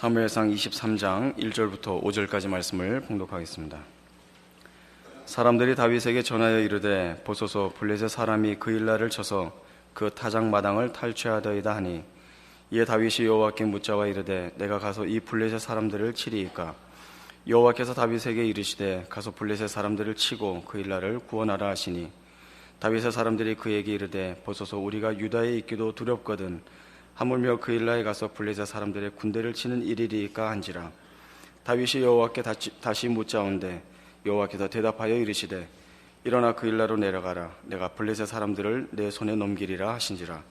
사무엘상 23장 1절부터 5절까지 말씀을 봉독하겠습니다. 사람들이 다윗에게 전하여 이르되 보소서 블레셋 사람이 그 일날을 쳐서 그 타작 마당을 탈취하더이다 하니, 이에 다윗이 여호와께 묻자와 이르되 내가 가서 이 블레셋 사람들을 치리이까? 여호와께서 다윗에게 이르시되 가서 블레셋 사람들을 치고 그 일날을 구원하라 하시니, 다윗의 사람들이 그에게 이르되 보소서 우리가 유다에 있기도 두렵거든 하물며 그 일날에 가서 블레셋 사람들의 군대를 치는 일이리이까 한지라. 다윗이 여호와께 다시 묻자온데 여호와께서 대답하여 이르시되 일어나 그 일날로 내려가라. 내가 블레셋 사람들을 내 손에 넘기리라 하신지라.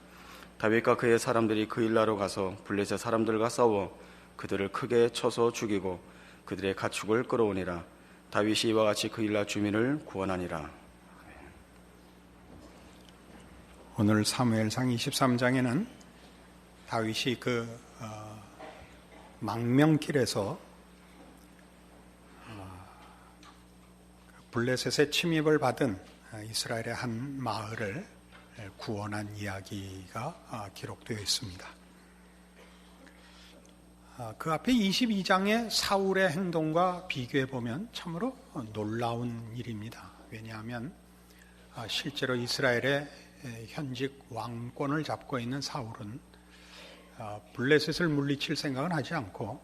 다윗과 그의 사람들이 그 일날로 가서 블레셋 사람들과 싸워 그들을 크게 쳐서 죽이고 그들의 가축을 끌어오니라. 다윗이 이와 같이 그 일날 주민을 구원하니라. 오늘 사무엘상 23장에는 다윗이 망명길에서 블레셋의 침입을 받은 이스라엘의 한 마을을 구원한 이야기가 기록되어 있습니다. 그 앞에 22장의 사울의 행동과 비교해 보면 참으로 놀라운 일입니다. 왜냐하면 실제로 이스라엘의 현직 왕권을 잡고 있는 사울은 블레셋을 물리칠 생각은 하지 않고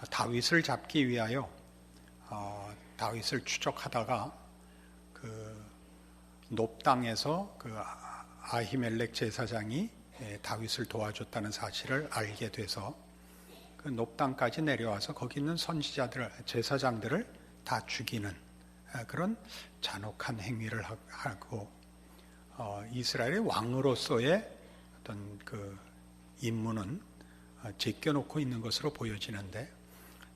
다윗을 잡기 위하여 다윗을 추적하다가 그 놉당에서 그 아히멜렉 제사장이 다윗을 도와줬다는 사실을 알게 돼서 그 놉당까지 내려와서 거기 있는 선지자들, 제사장들을 다 죽이는 그런 잔혹한 행위를 하고 이스라엘의 왕으로서의 어떤 그 임무는 제껴놓고 있는 것으로 보여지는데,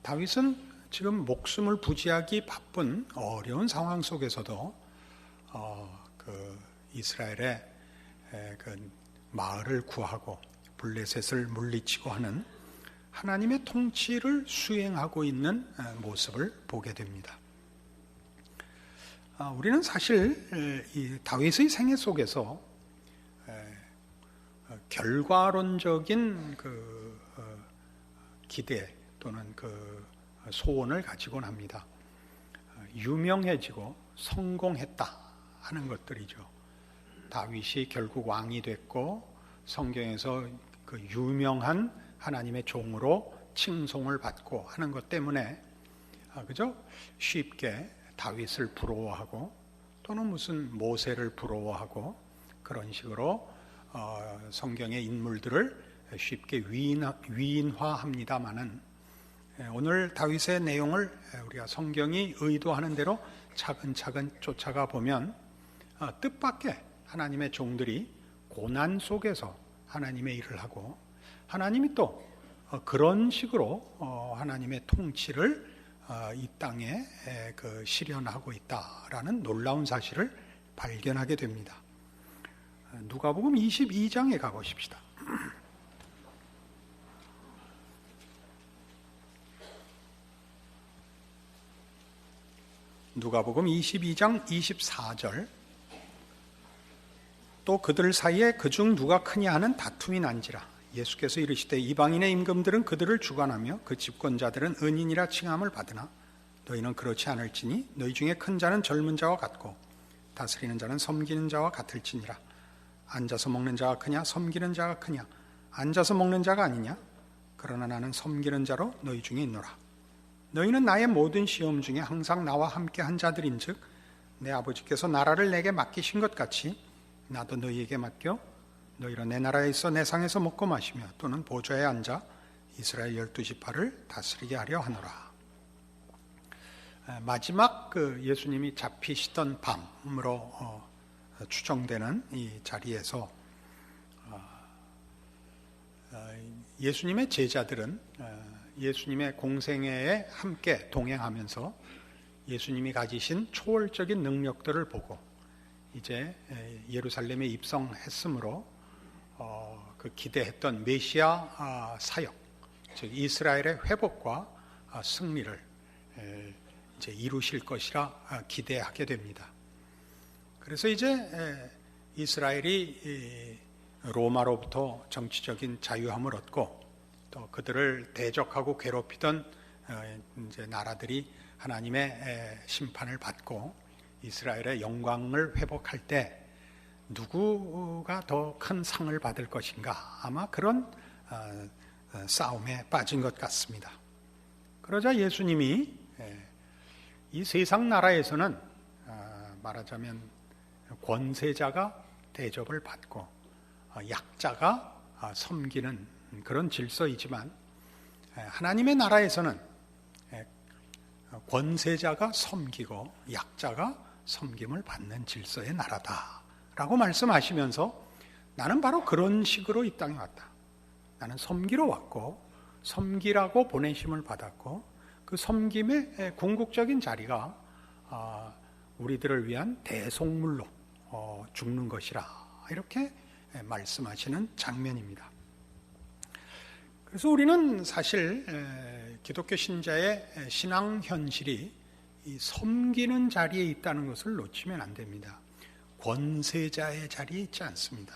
다윗은 지금 목숨을 부지하기 바쁜 어려운 상황 속에서도 그 이스라엘의 그 마을을 구하고 블레셋을 물리치고 하는 하나님의 통치를 수행하고 있는 모습을 보게 됩니다. 우리는 사실 이 다윗의 생애 속에서 결과론적인 그 기대 또는 그 소원을 가지곤 합니다. 유명해지고 성공했다 하는 것들이죠. 다윗이 결국 왕이 됐고 성경에서 그 유명한 하나님의 종으로 칭송을 받고 하는 것 때문에 그저 쉽게 다윗을 부러워하고 또는 무슨 모세를 부러워하고 그런 식으로 성경의 인물들을 쉽게 위인화합니다마는, 오늘 다윗의 내용을 우리가 성경이 의도하는 대로 차근차근 쫓아가 보면 뜻밖의 하나님의 종들이 고난 속에서 하나님의 일을 하고, 하나님이 또 그런 식으로 하나님의 통치를 이 땅에 실현하고 있다라는 놀라운 사실을 발견하게 됩니다. 누가복음 22장에 가보십시다. 누가복음 22장 24절. 또 그들 사이에 그중 누가 크냐 하는 다툼이 난지라. 예수께서 이르시되 이방인의 임금들은 그들을 주관하며 그 집권자들은 은인이라 칭함을 받으나 너희는 그렇지 않을지니 너희 중에 큰 자는 젊은 자와 같고 다스리는 자는 섬기는 자와 같을지니라. 앉아서 먹는 자가 크냐 섬기는 자가 크냐? 앉아서 먹는 자가 아니냐? 그러나 나는 섬기는 자로 너희 중에 있노라. 너희는 나의 모든 시험 중에 항상 나와 함께 한 자들인즉 내 아버지께서 나라를 내게 맡기신 것 같이 나도 너희에게 맡겨 너희로 내 나라에 있어 내 상에서 먹고 마시며 또는 보좌에 앉아 이스라엘 12지파를 다스리게 하려 하노라. 마지막 그 예수님이 잡히시던 밤으로 추정되는 이 자리에서 예수님의 제자들은 예수님의 공생애에 함께 동행하면서 예수님이 가지신 초월적인 능력들을 보고 이제 예루살렘에 입성했으므로 그 기대했던 메시아 사역, 즉 이스라엘의 회복과 승리를 이제 이루실 것이라 기대하게 됩니다. 그래서 이제 이스라엘이 로마로부터 정치적인 자유함을 얻고 또 그들을 대적하고 괴롭히던 이제 나라들이 하나님의 심판을 받고 이스라엘의 영광을 회복할 때 누구가 더 큰 상을 받을 것인가, 아마 그런 싸움에 빠진 것 같습니다. 그러자 예수님이 이 세상 나라에서는 말하자면 권세자가 대접을 받고 약자가 섬기는 그런 질서이지만, 하나님의 나라에서는 권세자가 섬기고 약자가 섬김을 받는 질서의 나라다라고 말씀하시면서, 나는 바로 그런 식으로 이 땅에 왔다. 나는 섬기러 왔고 섬기라고 보내심을 받았고, 그 섬김의 궁극적인 자리가 우리들을 위한 대속물로 죽는 것이라, 이렇게 말씀하시는 장면입니다. 그래서 우리는 사실 기독교 신자의 신앙 현실이 이 섬기는 자리에 있다는 것을 놓치면 안 됩니다. 권세자의 자리에 있지 않습니다.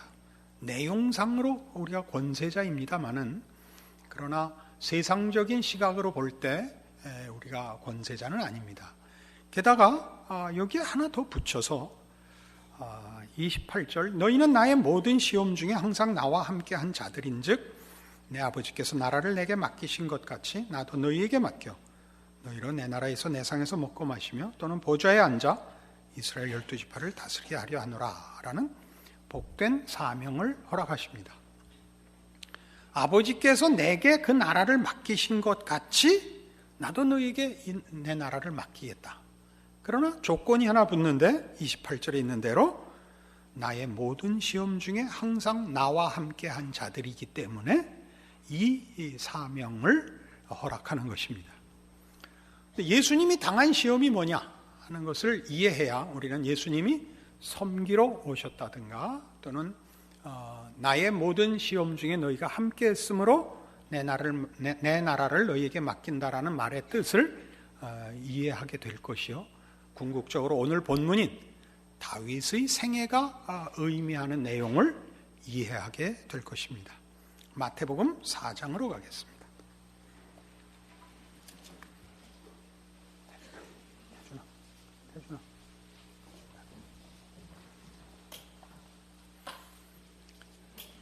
내용상으로 우리가 권세자입니다마는, 그러나 세상적인 시각으로 볼 때 우리가 권세자는 아닙니다. 게다가 여기에 하나 더 붙여서 28절, 너희는 나의 모든 시험 중에 항상 나와 함께 한 자들인즉 내 아버지께서 나라를 내게 맡기신 것 같이 나도 너희에게 맡겨 너희로 내 나라에서 내 상에서 먹고 마시며 또는 보좌에 앉아 이스라엘 12지파를 다스리게 하려 하노라 라는 복된 사명을 허락하십니다. 아버지께서 내게 그 나라를 맡기신 것 같이 나도 너희에게 내 나라를 맡기겠다. 그러나 조건이 하나 붙는데, 28절에 있는 대로 나의 모든 시험 중에 항상 나와 함께 한 자들이기 때문에 이 사명을 허락하는 것입니다. 예수님이 당한 시험이 뭐냐 하는 것을 이해해야 우리는 예수님이 섬기러 오셨다든가, 또는 나의 모든 시험 중에 너희가 함께 했으므로 내 나라를 너희에게 맡긴다라는 말의 뜻을 이해하게 될 것이요, 궁극적으로 오늘 본문인 다윗의 생애가 의미하는 내용을 이해하게 될 것입니다. 마태복음 4장으로 가겠습니다.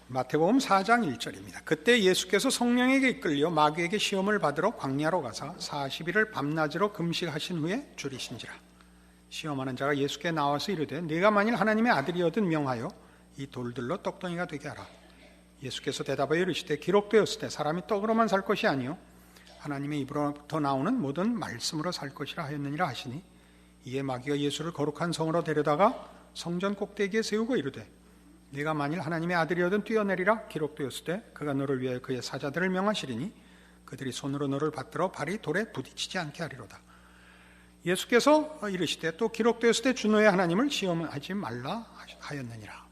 마태복음 4장 1절입니다. 그때 예수께서 성령에게 이끌려 마귀에게 시험을 받으러 광야로 가사 40일을 밤낮으로 금식하신 후에 줄이신지라. 시험하는 자가 예수께 나와서 이르되 네가 만일 하나님의 아들이거든 명하여 이 돌들로 떡덩이가 되게 하라. 예수께서 대답하여 이르시되 기록되었을 때 사람이 떡으로만 살 것이 아니요 하나님의 입으로부터 나오는 모든 말씀으로 살 것이라 하였느니라 하시니, 이에 마귀가 예수를 거룩한 성으로 데려다가 성전 꼭대기에 세우고 이르되 네가 만일 하나님의 아들이거든 뛰어내리라. 기록되었을 때 그가 너를 위하여 그의 사자들을 명하시리니 그들이 손으로 너를 받들어 발이 돌에 부딪히지 않게 하리로다. 예수께서 이르시되 또 기록되었을 때 주 너의 하나님을 시험하지 말라 하였느니라.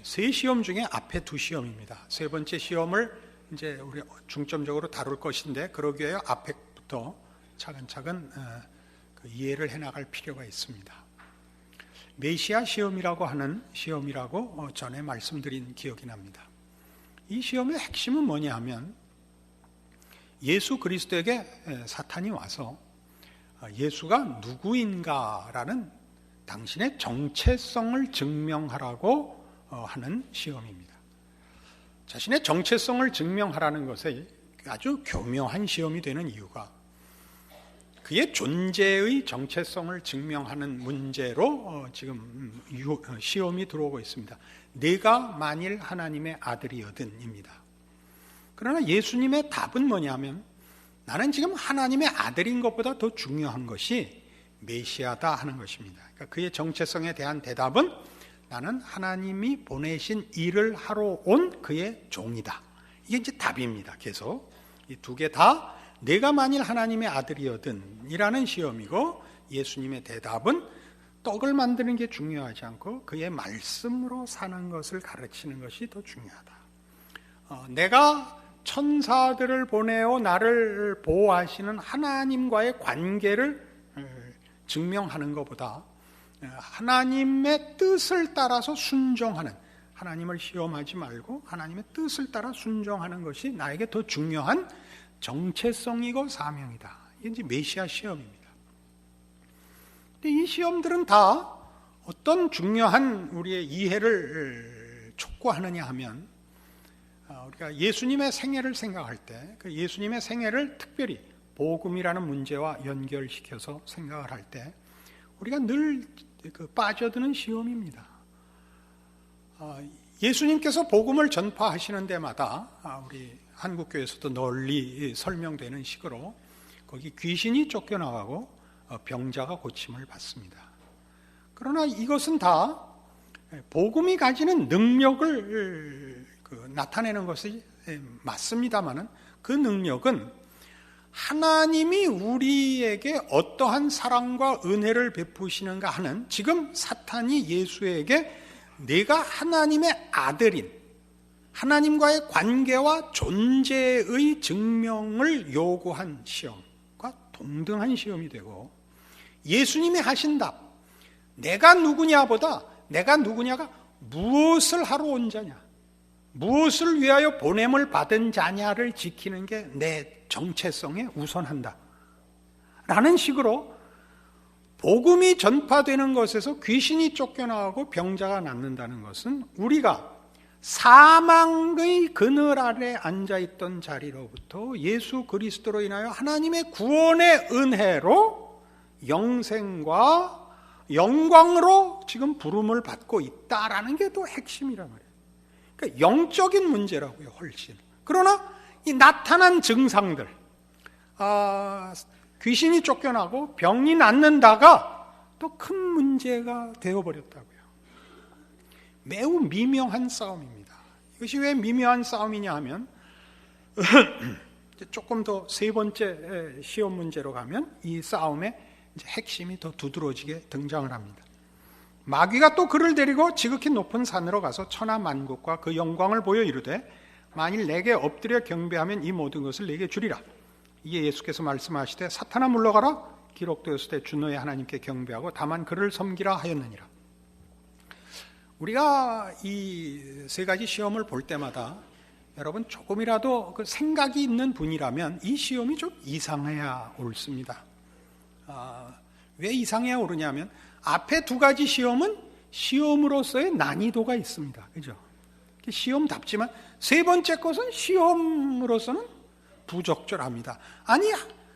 세 시험 중에 앞에 두 시험입니다. 세 번째 시험을 이제 우리 중점적으로 다룰 것인데, 그러기 위하여 앞에부터 차근차근 이해를 해나갈 필요가 있습니다. 메시아 시험이라고 하는 시험이라고 전에 말씀드린 기억이 납니다. 이 시험의 핵심은 뭐냐 하면, 예수 그리스도에게 사탄이 와서 예수가 누구인가라는 당신의 정체성을 증명하라고 하는 시험입니다. 자신의 정체성을 증명하라는 것에 아주 교묘한 시험이 되는 이유가, 그의 존재의 정체성을 증명하는 문제로 지금 시험이 들어오고 있습니다. 내가 만일 하나님의 아들이거든입니다. 그러나 예수님의 답은 뭐냐면, 나는 지금 하나님의 아들인 것보다 더 중요한 것이 메시아다 하는 것입니다. 그러니까 그의 정체성에 대한 대답은 나는 하나님이 보내신 일을 하러 온 그의 종이다. 이게 이제 답입니다. 계속 이 두 개 다 내가 만일 하나님의 아들이거든 이라는 시험이고, 예수님의 대답은 떡을 만드는 게 중요하지 않고 그의 말씀으로 사는 것을 가르치는 것이 더 중요하다. 내가 천사들을 보내어 나를 보호하시는 하나님과의 관계를 증명하는 것보다 하나님의 뜻을 따라서 순종하는, 하나님을 시험하지 말고 하나님의 뜻을 따라 순종하는 것이 나에게 더 중요한 정체성이고 사명이다. 이게 이제 메시아 시험입니다. 근데 이 시험들은 다 어떤 중요한 우리의 이해를 촉구하느냐 하면, 우리가 예수님의 생애를 생각할 때, 그 예수님의 생애를 특별히 복음이라는 문제와 연결시켜서 생각을 할 때 우리가 늘 빠져드는 시험입니다. 예수님께서 복음을 전파하시는 데마다 우리 한국교회에서도 널리 설명되는 식으로 거기 귀신이 쫓겨나가고 병자가 고침을 받습니다. 그러나 이것은 다 복음이 가지는 능력을 나타내는 것이 맞습니다마는 그 능력은 하나님이 우리에게 어떠한 사랑과 은혜를 베푸시는가 하는, 지금 사탄이 예수에게 내가 하나님의 아들인, 하나님과의 관계와 존재의 증명을 요구한 시험과 동등한 시험이 되고, 예수님이 하신 답, 내가 누구냐보다 내가 누구냐가 무엇을 하러 온 자냐, 무엇을 위하여 보냄을 받은 자냐를 지키는 게 내 정체성에 우선한다 라는 식으로 복음이 전파되는 것에서 귀신이 쫓겨나가고 병자가 낫는다는 것은 우리가 사망의 그늘 아래 앉아있던 자리로부터 예수 그리스도로 인하여 하나님의 구원의 은혜로 영생과 영광으로 지금 부름을 받고 있다라는 게 또 핵심이란 말이에요. 그러니까 영적인 문제라고요, 훨씬. 그러나 이 나타난 증상들, 귀신이 쫓겨나고 병이 낫는다가 또 큰 문제가 되어버렸다고요. 매우 미묘한 싸움입니다. 이것이 왜 미묘한 싸움이냐 하면 조금 더 세 번째 시험 문제로 가면 이 싸움의 이제 핵심이 더 두드러지게 등장을 합니다. 마귀가 또 그를 데리고 지극히 높은 산으로 가서 천하 만국과 그 영광을 보여 이르되 만일 내게 엎드려 경배하면 이 모든 것을 내게 주리라. 이에 예수께서 말씀하시되 사탄아 물러가라, 기록되었을 주 너의 하나님께 경배하고 다만 그를 섬기라 하였느니라. 우리가 이 세 가지 시험을 볼 때마다 여러분 조금이라도 그 생각이 있는 분이라면 이 시험이 좀 이상해야 옳습니다. 왜 이상해야 오르냐면 앞에 두 가지 시험은 시험으로서의 난이도가 있습니다. 그죠? 시험답지만 세 번째 것은 시험으로서는 부적절합니다. 아니,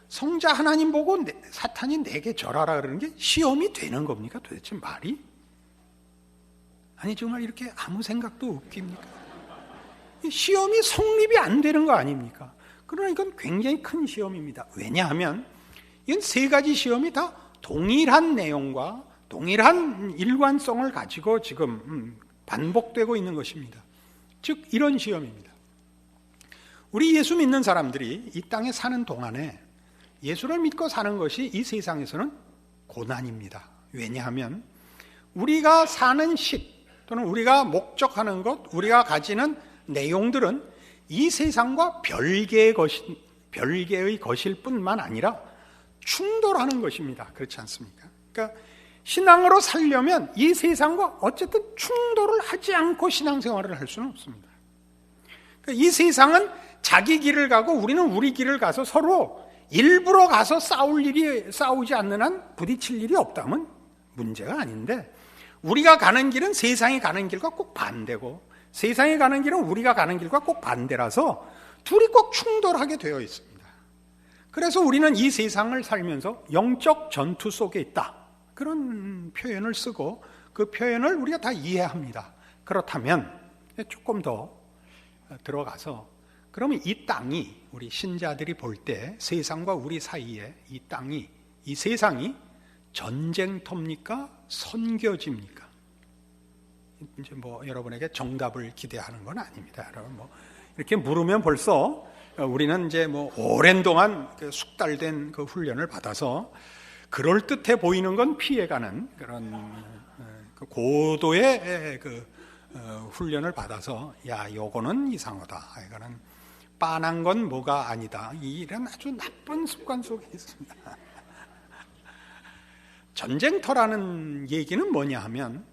성자 하나님 보고 사탄이 내게 절하라 그러는 게 시험이 되는 겁니까? 도대체 말이? 아니, 정말 이렇게 아무 생각도 웃깁니까? 시험이 성립이 안 되는 거 아닙니까? 그러나 이건 굉장히 큰 시험입니다. 왜냐하면 이건 세 가지 시험이 다 동일한 내용과 동일한 일관성을 가지고 지금 반복되고 있는 것입니다. 즉 이런 시험입니다. 우리 예수 믿는 사람들이 이 땅에 사는 동안에 예수를 믿고 사는 것이 이 세상에서는 고난입니다. 왜냐하면 우리가 사는 식 또는 우리가 목적하는 것, 우리가 가지는 내용들은 이 세상과 별개의 것일 뿐만 아니라 충돌하는 것입니다. 그렇지 않습니까? 그러니까 신앙으로 살려면 이 세상과 어쨌든 충돌을 하지 않고 신앙생활을 할 수는 없습니다. 그러니까 이 세상은 자기 길을 가고 우리는 우리 길을 가서 서로 일부러 가서 싸우지 않는 한 부딪힐 일이 없다면 문제가 아닌데, 우리가 가는 길은 세상이 가는 길과 꼭 반대고 세상이 가는 길은 우리가 가는 길과 꼭 반대라서 둘이 꼭 충돌하게 되어 있습니다. 그래서 우리는 이 세상을 살면서 영적 전투 속에 있다, 그런 표현을 쓰고 그 표현을 우리가 다 이해합니다. 그렇다면 조금 더 들어가서, 그러면 이 땅이, 우리 신자들이 볼 때 세상과 우리 사이에 이 땅이, 이 세상이 전쟁터입니까? 선교지입니까? 이제 뭐 여러분에게 정답을 기대하는 건 아닙니다. 여러분 뭐 이렇게 물으면 벌써 우리는 이제 뭐 오랜 동안 숙달된 그 훈련을 받아서 그럴 듯해 보이는 건 피해가는 그런 그 고도의 그 훈련을 받아서, 야, 요거는 이상하다, 이거는 빤한 건 뭐가 아니다, 이런 아주 나쁜 습관 속에 있습니다. 전쟁터라는 얘기는 뭐냐 하면,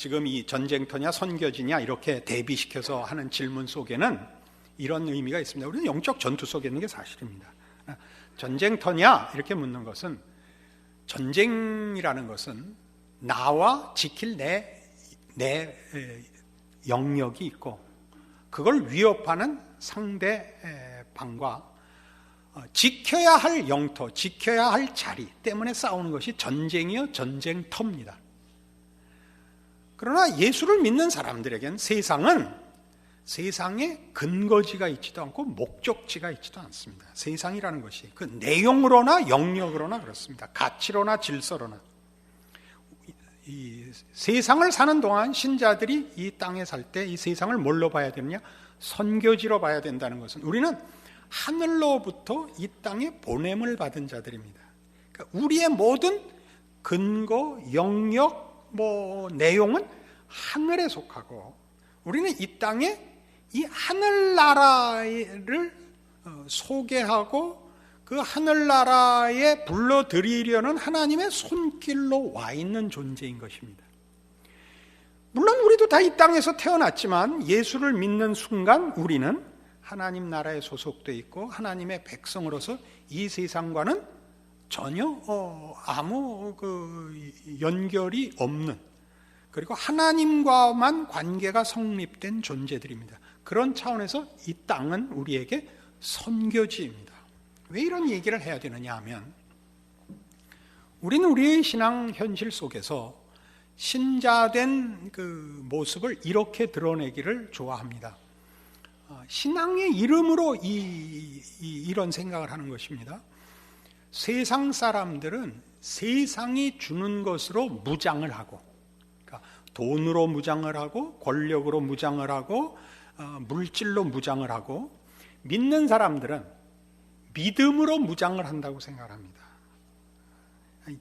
지금 이 전쟁터냐 선교지냐 이렇게 대비시켜서 하는 질문 속에는 이런 의미가 있습니다. 우리는 영적 전투 속에 있는 게 사실입니다. 전쟁터냐 이렇게 묻는 것은, 전쟁이라는 것은 나와 지킬 내 영역이 있고 그걸 위협하는 상대방과 지켜야 할 영토, 지켜야 할 자리 때문에 싸우는 것이 전쟁이요 전쟁터입니다. 그러나 예수를 믿는 사람들에겐 세상은 세상에 근거지가 있지도 않고 목적지가 있지도 않습니다. 세상이라는 것이 그 내용으로나 영역으로나 그렇습니다. 가치로나 질서로나. 이 세상을 사는 동안 신자들이 이 땅에 살 때 이 세상을 뭘로 봐야 되느냐? 선교지로 봐야 된다는 것은, 우리는 하늘로부터 이 땅에 보냄을 받은 자들입니다. 그러니까 우리의 모든 근거, 영역, 내용은 하늘에 속하고, 우리는 이 땅에 이 하늘나라를 소개하고 그 하늘나라에 불러들이려는 하나님의 손길로 와 있는 존재인 것입니다. 물론 우리도 다 이 땅에서 태어났지만 예수를 믿는 순간 우리는 하나님 나라에 소속되어 있고 하나님의 백성으로서 이 세상과는 전혀 아무 연결이 없는, 그리고 하나님과만 관계가 성립된 존재들입니다. 그런 차원에서 이 땅은 우리에게 선교지입니다. 왜 이런 얘기를 해야 되느냐 하면, 우리는 우리의 신앙 현실 속에서 신자된 그 모습을 이렇게 드러내기를 좋아합니다. 신앙의 이름으로 이런 생각을 하는 것입니다. 세상 사람들은 세상이 주는 것으로 무장을 하고, 그러니까 돈으로 무장을 하고, 권력으로 무장을 하고, 물질로 무장을 하고, 믿는 사람들은 믿음으로 무장을 한다고 생각합니다.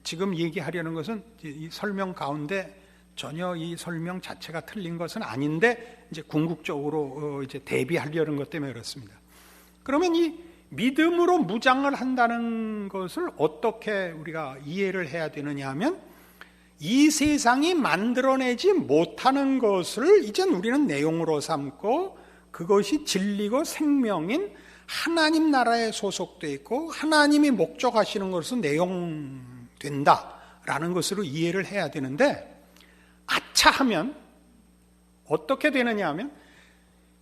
지금 얘기하려는 것은 이 설명 가운데 전혀 이 설명 자체가 틀린 것은 아닌데, 이제 궁극적으로 이제 대비하려는 것 때문에 그렇습니다. 그러면 이 믿음으로 무장을 한다는 것을 어떻게 우리가 이해를 해야 되느냐 하면, 이 세상이 만들어내지 못하는 것을 이젠 우리는 내용으로 삼고, 그것이 진리고 생명인 하나님 나라에 소속되어 있고 하나님이 목적하시는 것으로 내용된다라는 것으로 이해를 해야 되는데, 아차 하면 어떻게 되느냐 하면,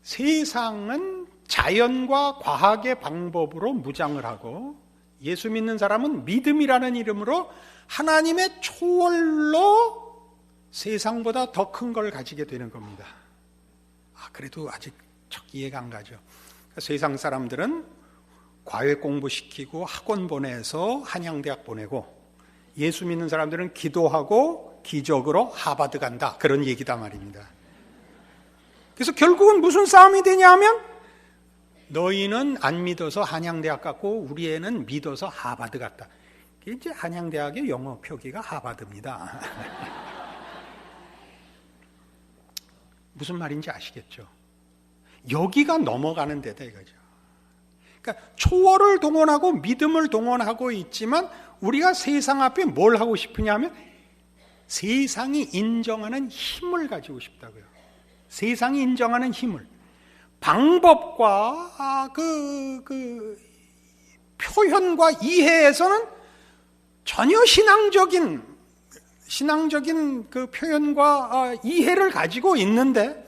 세상은 자연과 과학의 방법으로 무장을 하고, 예수 믿는 사람은 믿음이라는 이름으로 하나님의 초월로 세상보다 더 큰 걸 가지게 되는 겁니다. 그래도 아직 척 이해가 안 가죠. 세상 사람들은 과외 공부시키고 학원 보내서 한양대학 보내고, 예수 믿는 사람들은 기도하고 기적으로 하버드 간다, 그런 얘기다 말입니다. 그래서 결국은 무슨 싸움이 되냐 하면, 너희는 안 믿어서 한양대학 갔고 우리 애는 믿어서 하버드 갔다. 이제 한양대학의 영어 표기가 하버드입니다. 무슨 말인지 아시겠죠? 여기가 넘어가는 데다 이거죠. 그러니까 초월을 동원하고 믿음을 동원하고 있지만, 우리가 세상 앞에 뭘 하고 싶으냐 하면 세상이 인정하는 힘을 가지고 싶다고요. 세상이 인정하는 힘을, 방법과 그 표현과 이해에서는 전혀 신앙적인 그 표현과 이해를 가지고 있는데,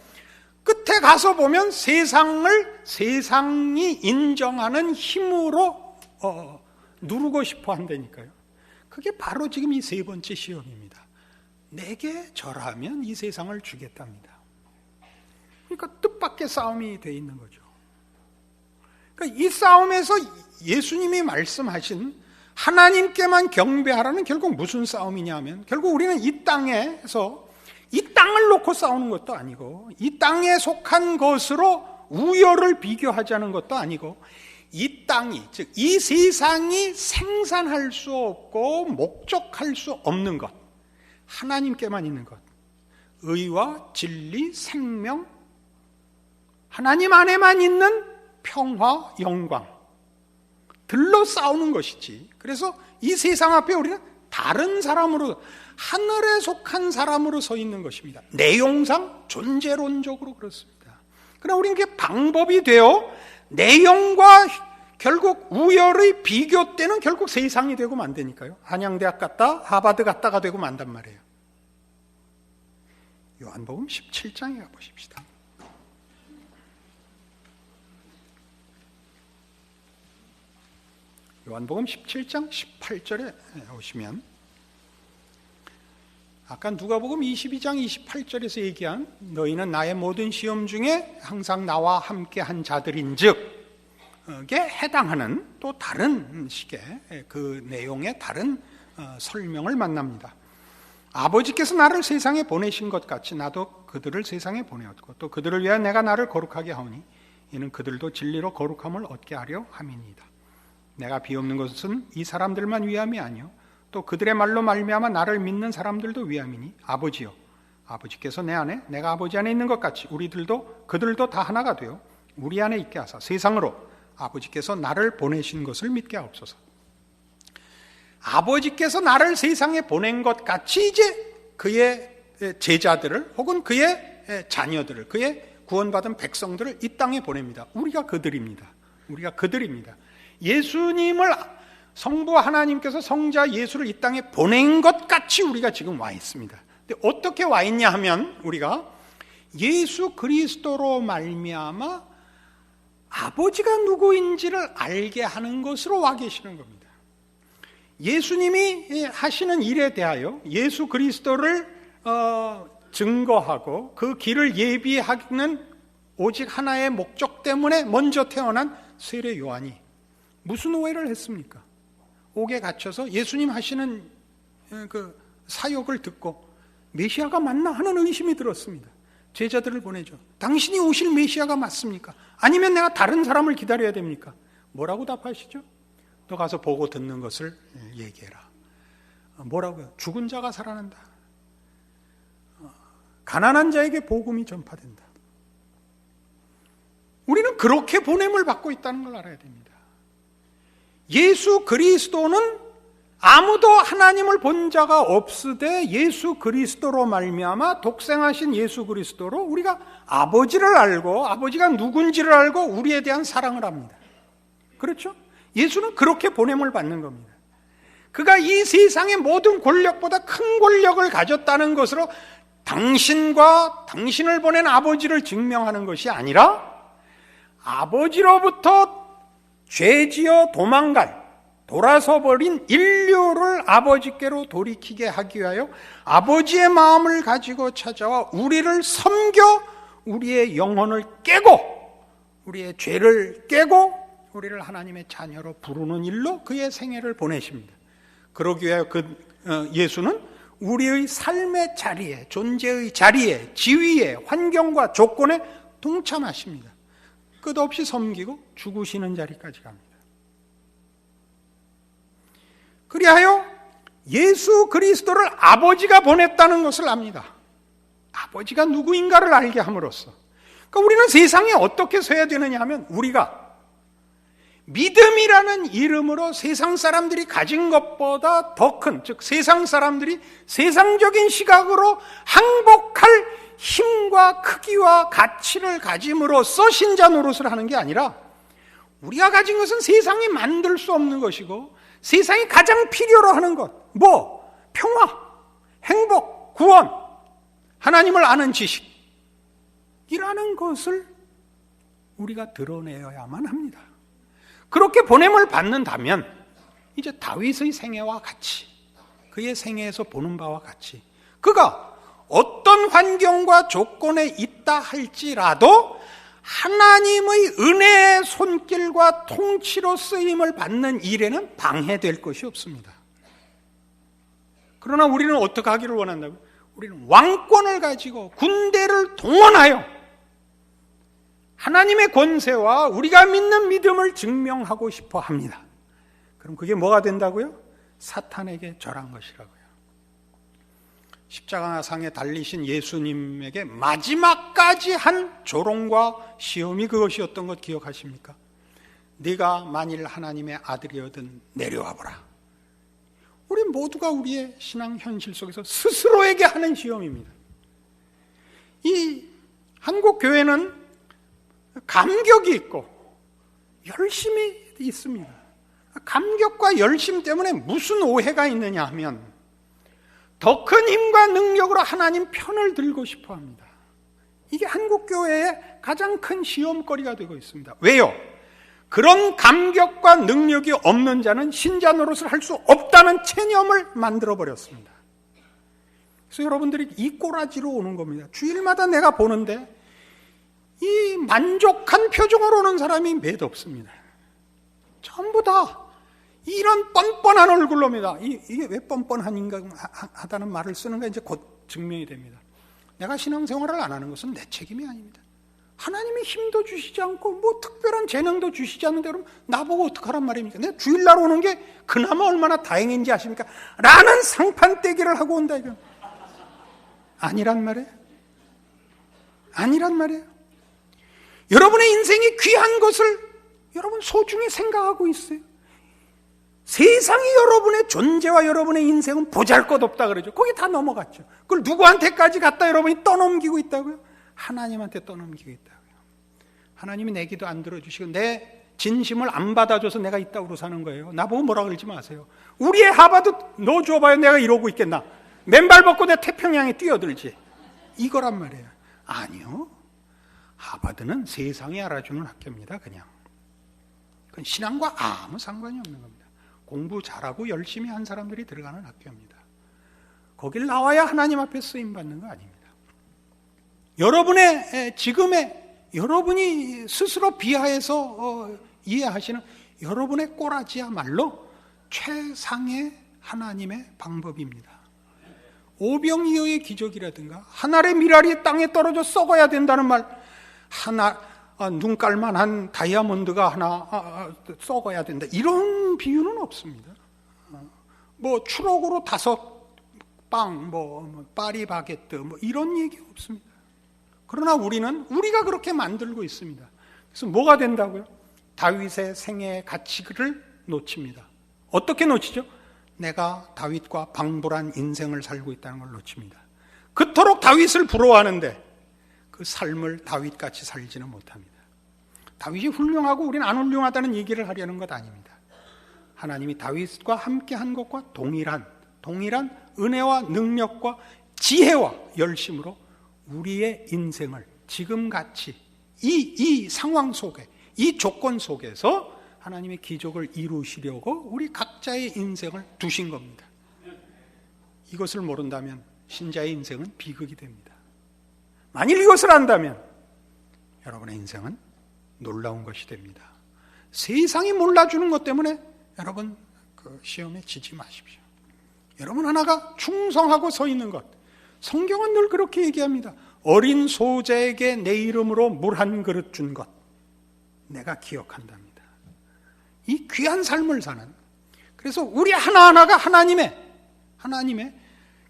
끝에 가서 보면 세상이 인정하는 힘으로 누르고 싶어 한다니까요. 그게 바로 지금 이 세 번째 시험입니다. 내게 절하면 이 세상을 주겠답니다. 그러니까 뜻밖의 싸움이 돼 있는 거죠. 그러니까 이 싸움에서 예수님이 말씀하신 하나님께만 경배하라는 결국 무슨 싸움이냐면, 결국 우리는 이 땅에서 이 땅을 놓고 싸우는 것도 아니고, 이 땅에 속한 것으로 우열을 비교하자는 것도 아니고, 이 땅이, 즉 이 세상이 생산할 수 없고 목적할 수 없는 것, 하나님께만 있는 것, 의와 진리, 생명, 하나님 안에만 있는 평화, 영광 들로 싸우는 것이지. 그래서 이 세상 앞에 우리는 다른 사람으로, 하늘에 속한 사람으로 서 있는 것입니다. 내용상 존재론적으로 그렇습니다. 그러나 우리는 그게 방법이 되어 내용과 결국 우열의 비교 때는 결국 세상이 되고 만드니까요. 한양대학 갔다 하버드 갔다가 되고 만단 말이에요. 요한복음 17장에 가보십시다. 요한복음 17장 18절에 오시면, 아까 누가복음 22장 28절에서 얘기한 너희는 나의 모든 시험 중에 항상 나와 함께 한 자들인즉 에 해당하는 또 다른 식의 그 내용의 다른 설명을 만납니다. 아버지께서 나를 세상에 보내신 것 같이 나도 그들을 세상에 보내었고 또 그들을 위하여 내가 나를 거룩하게 하오니 이는 그들도 진리로 거룩함을 얻게 하려 함이니이다. 내가 비옵는 것은 이 사람들만 위함이 아니요 또 그들의 말로 말미암아 나를 믿는 사람들도 위함이니 아버지여 아버지께서 내 안에 내가 아버지 안에 있는 것 같이 우리들도 그들도 다 하나가 되어 우리 안에 있게 하사 세상으로 아버지께서 나를 보내신 것을 믿게 하옵소서. 아버지께서 나를 세상에 보낸 것 같이 이제 그의 제자들을 혹은 그의 자녀들을, 그의 구원받은 백성들을 이 땅에 보냅니다. 우리가 그들입니다. 우리가 그들입니다. 예수님을, 성부 하나님께서 성자 예수를 이 땅에 보낸 것 같이 우리가 지금 와 있습니다. 근데 어떻게 와 있냐 하면 우리가 예수 그리스도로 말미암아 아버지가 누구인지를 알게 하는 것으로 와 계시는 겁니다. 예수님이 하시는 일에 대하여 예수 그리스도를 증거하고 그 길을 예비하기는 오직 하나의 목적 때문에 먼저 태어난 세례 요한이 무슨 오해를 했습니까? 옥에 갇혀서 예수님 하시는 그 사역을 듣고 메시아가 맞나 하는 의심이 들었습니다. 제자들을 보내죠. 당신이 오실 메시아가 맞습니까? 아니면 내가 다른 사람을 기다려야 됩니까? 뭐라고 답하시죠? 너 가서 보고 듣는 것을 얘기해라. 뭐라고요? 죽은 자가 살아난다. 가난한 자에게 복음이 전파된다. 우리는 그렇게 보냄을 받고 있다는 걸 알아야 됩니다. 예수 그리스도는 아무도 하나님을 본 자가 없으되 예수 그리스도로 말미암아 독생하신 예수 그리스도로 우리가 아버지를 알고 아버지가 누군지를 알고 우리에 대한 사랑을 합니다. 그렇죠? 예수는 그렇게 보냄을 받는 겁니다. 그가 이 세상의 모든 권력보다 큰 권력을 가졌다는 것으로 당신과 당신을 보낸 아버지를 증명하는 것이 아니라 아버지로부터 죄지어 돌아서 버린 인류를 아버지께로 돌이키게 하기 위하여 아버지의 마음을 가지고 찾아와 우리를 섬겨 우리의 영혼을 깨고 우리의 죄를 깨고 우리를 하나님의 자녀로 부르는 일로 그의 생애를 보내십니다. 그러기 위하여 예수는 우리의 삶의 자리에, 존재의 자리에, 지위에, 환경과 조건에 동참하십니다. 끝없이 섬기고 죽으시는 자리까지 갑니다. 그리하여 예수 그리스도를 아버지가 보냈다는 것을 압니다. 아버지가 누구인가를 알게 함으로써. 그러니까 우리는 세상에 어떻게 서야 되느냐 하면 우리가 믿음이라는 이름으로 세상 사람들이 가진 것보다 더 큰, 즉 세상 사람들이 세상적인 시각으로 항복할 힘과 크기와 가치를 가짐으로써 신자 노릇을 하는 게 아니라 우리가 가진 것은 세상이 만들 수 없는 것이고 세상이 가장 필요로 하는 것, 평화, 행복, 구원, 하나님을 아는 지식이라는 것을 우리가 드러내야만 합니다. 그렇게 보냄을 받는다면 이제 다윗의 생애와 같이, 그의 생애에서 보는 바와 같이 그가 어떤 환경과 조건에 있다 할지라도 하나님의 은혜의 손길과 통치로 쓰임을 받는 일에는 방해될 것이 없습니다. 그러나 우리는 어떻게 하기를 원한다고요? 우리는 왕권을 가지고 군대를 동원하여 하나님의 권세와 우리가 믿는 믿음을 증명하고 싶어 합니다. 그럼 그게 뭐가 된다고요? 사탄에게 절한 것이라고요. 십자가상에 달리신 예수님에게 마지막까지 한 조롱과 시험이 그것이었던 것 기억하십니까? 네가 만일 하나님의 아들이거든 내려와 보라. 우리 모두가 우리의 신앙 현실 속에서 스스로에게 하는 시험입니다. 이 한국 교회는 감격이 있고 열심이 있습니다. 감격과 열심 때문에 무슨 오해가 있느냐 하면 더 큰 힘과 능력으로 하나님 편을 들고 싶어 합니다. 이게 한국 교회의 가장 큰 시험거리가 되고 있습니다. 왜요? 그런 감격과 능력이 없는 자는 신자 노릇을 할 수 없다는 체념을 만들어 버렸습니다. 그래서 여러분들이 이 꼬라지로 오는 겁니다. 주일마다 내가 보는데 이 만족한 표정으로 오는 사람이 몇 없습니다. 전부 다 이런 뻔뻔한 얼굴로입니다. 이게 왜 뻔뻔하다는 말을 쓰는가 이제 곧 증명이 됩니다. 내가 신앙생활을 안 하는 것은 내 책임이 아닙니다. 하나님이 힘도 주시지 않고 뭐 특별한 재능도 주시지 않는데 그럼 나보고 어떡하란 말입니까? 내가 주일날 오는 게 그나마 얼마나 다행인지 아십니까? 라는 상판떼기를 하고 온다 이거. 아니란 말이에요. 아니란 말이에요. 여러분의 인생이 귀한 것을 여러분 소중히 생각하고 있어요. 세상이 여러분의 존재와 여러분의 인생은 보잘것없다 그러죠. 거기 다 넘어갔죠. 그걸 누구한테까지 갖다 여러분이 떠넘기고 있다고요? 하나님한테 떠넘기고 있다고요. 하나님이 내 기도 안 들어주시고 내 진심을 안 받아줘서 내가 이따구로 사는 거예요. 나보고 뭐라 그러지 마세요. 우리의 하바도 너 줘봐요. 내가 이러고 있겠나. 맨발 벗고 내 태평양에 뛰어들지. 이거란 말이에요. 아니요. 하버드는 세상이 알아주는 학교입니다. 그냥. 그건 신앙과 아무 상관이 없는 겁니다. 공부 잘하고 열심히 한 사람들이 들어가는 학교입니다. 거길 나와야 하나님 앞에 쓰임받는 거 아닙니다. 여러분의 지금의 여러분이 스스로 비하해서 이해하시는 여러분의 꼬라지야말로 최상의 하나님의 방법입니다. 오병이어의 기적이라든가 한 알의 밀알이 땅에 떨어져 썩어야 된다는 말, 눈깔만한 다이아몬드가 하나 썩어야 된다, 이런 비유는 없습니다. 뭐 추록으로 5빵, 파리바게뜨 이런 얘기 없습니다. 그러나 우리는 우리가 그렇게 만들고 있습니다. 그래서 뭐가 된다고요? 다윗의 생애의 가치를 놓칩니다. 어떻게 놓치죠? 내가 다윗과 방불한 인생을 살고 있다는 걸 놓칩니다. 그토록 다윗을 부러워하는데 그 삶을 다윗같이 살지는 못합니다. 다윗이 훌륭하고 우리는 안 훌륭하다는 얘기를 하려는 것 아닙니다. 하나님이 다윗과 함께한 것과 동일한 은혜와 능력과 지혜와 열심으로 우리의 인생을 지금같이 이 상황 속에, 이 조건 속에서 하나님의 기적을 이루시려고 우리 각자의 인생을 두신 겁니다. 이것을 모른다면 신자의 인생은 비극이 됩니다. 만일 이것을 안다면 여러분의 인생은 놀라운 것이 됩니다. 세상이 몰라주는 것 때문에 여러분 그 시험에 지지 마십시오. 여러분 하나가 충성하고 서 있는 것, 성경은 늘 그렇게 얘기합니다. 어린 소자에게 내 이름으로 물 한 그릇 준 것 내가 기억한답니다. 이 귀한 삶을 사는, 그래서 우리 하나하나가 하나님의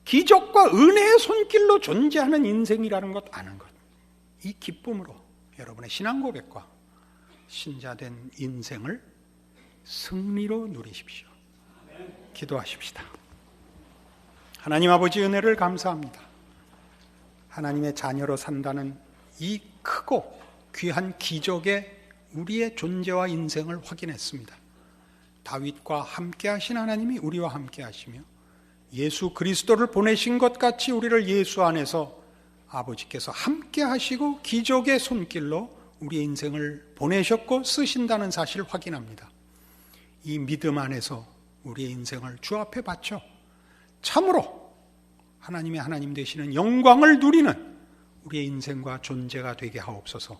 기적과 은혜의 손길로 존재하는 인생이라는 것 아는 것, 이 기쁨으로 여러분의 신앙 고백과 신자된 인생을 승리로 누리십시오. 기도하십시다. 하나님 아버지, 은혜를 감사합니다. 하나님의 자녀로 산다는 이 크고 귀한 기적의 우리의 존재와 인생을 확인했습니다. 다윗과 함께 하신 하나님이 우리와 함께 하시며 예수 그리스도를 보내신 것 같이 우리를 예수 안에서 아버지께서 함께 하시고 기적의 손길로 우리의 인생을 보내셨고 쓰신다는 사실을 확인합니다. 이 믿음 안에서 우리의 인생을 주 앞에 바쳐 참으로 하나님의 하나님 되시는 영광을 누리는 우리의 인생과 존재가 되게 하옵소서.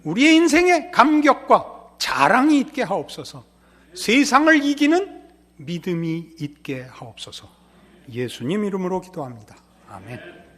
우리의 인생에 감격과 자랑이 있게 하옵소서. 세상을 이기는 믿음이 있게 하옵소서. 예수님 이름으로 기도합니다. 아멘.